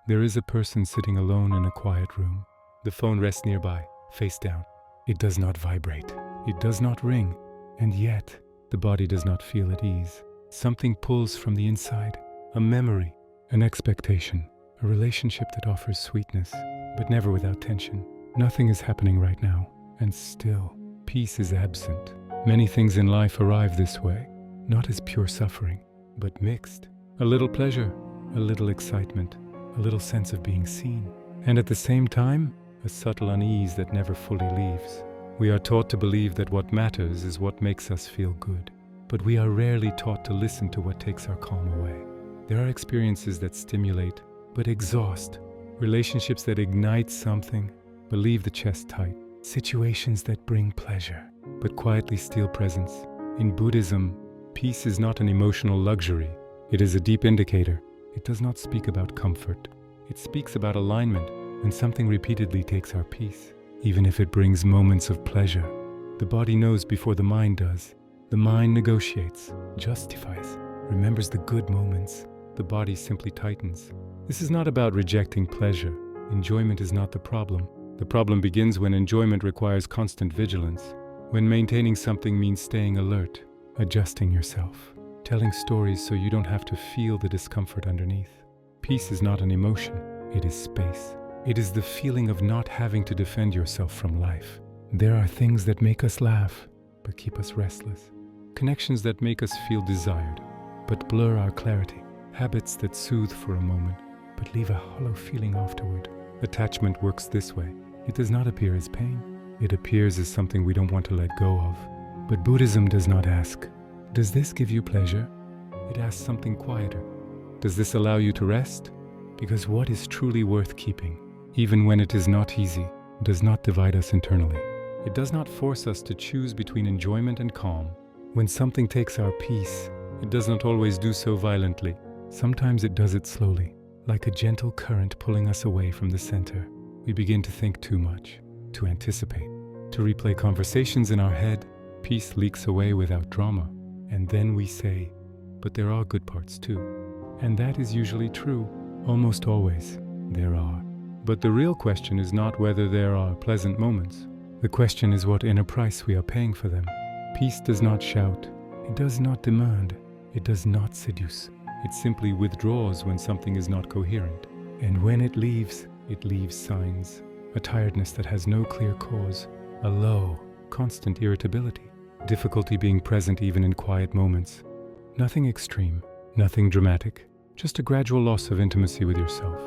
There is a person sitting alone in a quiet room. The phone rests nearby, face down. It does not vibrate. It does not ring. And yet, the body does not feel at ease. Something pulls from the inside. A memory, an expectation, a relationship that offers sweetness, but never without tension. Nothing is happening right now, and still, peace is absent. Many things in life arrive this way, not as pure suffering, but mixed. A little pleasure, a little excitement, a little sense of being seen, and at the same time, a subtle unease that never fully leaves. We are taught to believe that what matters is what makes us feel good, but we are rarely taught to listen to what takes our calm away. There are experiences that stimulate, but exhaust, relationships that ignite something, but leave the chest tight, situations that bring pleasure, but quietly steal presence. In Buddhism, peace is not an emotional luxury. It is a deep indicator. It does not speak about comfort. It speaks about alignment when something repeatedly takes our peace, even if it brings moments of pleasure. The body knows before the mind does. The mind negotiates, justifies, remembers the good moments. The body simply tightens. This is not about rejecting pleasure. Enjoyment is not the problem. The problem begins when enjoyment requires constant vigilance, when maintaining something means staying alert, adjusting yourself, telling stories so you don't have to feel the discomfort underneath. Peace is not an emotion, it is space. It is the feeling of not having to defend yourself from life. There are things that make us laugh, but keep us restless. Connections that make us feel desired, but blur our clarity. Habits that soothe for a moment, but leave a hollow feeling afterward. Attachment works this way. It does not appear as pain. It appears as something we don't want to let go of. But Buddhism does not ask, does this give you pleasure? It asks something quieter. Does this allow you to rest? Because what is truly worth keeping, even when it is not easy, does not divide us internally. It does not force us to choose between enjoyment and calm. When something takes our peace, it does not always do so violently. Sometimes it does it slowly, like a gentle current pulling us away from the center. We begin to think too much, to anticipate, to replay conversations in our head. Peace leaks away without drama. And then we say, but there are good parts too. And that is usually true. Almost always, there are. But the real question is not whether there are pleasant moments. The question is what inner price we are paying for them. Peace does not shout. It does not demand. It does not seduce. It simply withdraws when something is not coherent. And when it leaves signs. A tiredness that has no clear cause. A low, constant irritability. Difficulty being present even in quiet moments. Nothing extreme, nothing dramatic. Just a gradual loss of intimacy with yourself.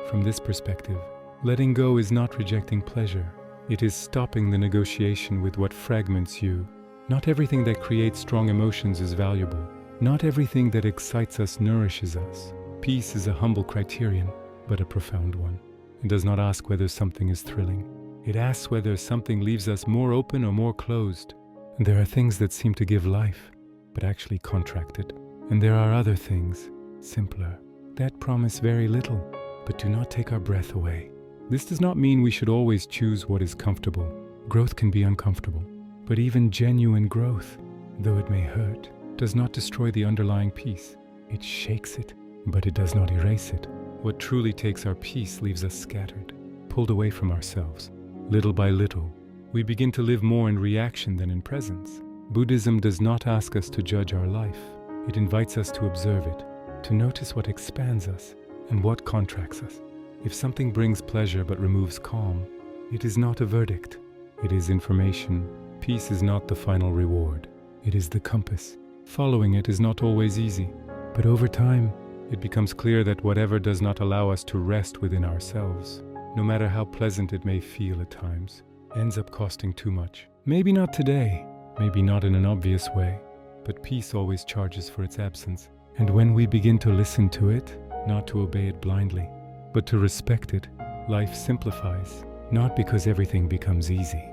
From this perspective, letting go is not rejecting pleasure. It is stopping the negotiation with what fragments you. Not everything that creates strong emotions is valuable. Not everything that excites us nourishes us. Peace is a humble criterion, but a profound one. It does not ask whether something is thrilling. It asks whether something leaves us more open or more closed. And there are things that seem to give life, but actually contract it. And there are other things, simpler, that promise very little, but do not take our breath away. This does not mean we should always choose what is comfortable. Growth can be uncomfortable, but even genuine growth, though it may hurt, does not destroy the underlying peace. It shakes it, but it does not erase it. What truly takes our peace leaves us scattered, pulled away from ourselves. Little by little, we begin to live more in reaction than in presence. Buddhism does not ask us to judge our life. It invites us to observe it, to notice what expands us and what contracts us. If something brings pleasure but removes calm, it is not a verdict. It is information. Peace is not the final reward. It is the compass. Following it is not always easy, but over time, it becomes clear that whatever does not allow us to rest within ourselves, no matter how pleasant it may feel at times, ends up costing too much. Maybe not today, maybe not in an obvious way, but peace always charges for its absence. And when we begin to listen to it, not to obey it blindly, but to respect it, life simplifies, not because everything becomes easy,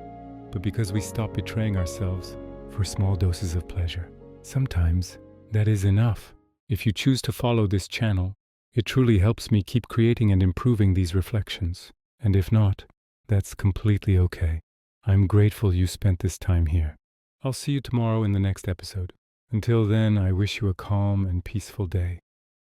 but because we stop betraying ourselves for small doses of pleasure. Sometimes that is enough. If you choose to follow this channel, it truly helps me keep creating and improving these reflections. And if not, that's completely okay. I'm grateful you spent this time here. I'll see you tomorrow in the next episode. Until then, I wish you a calm and peaceful day.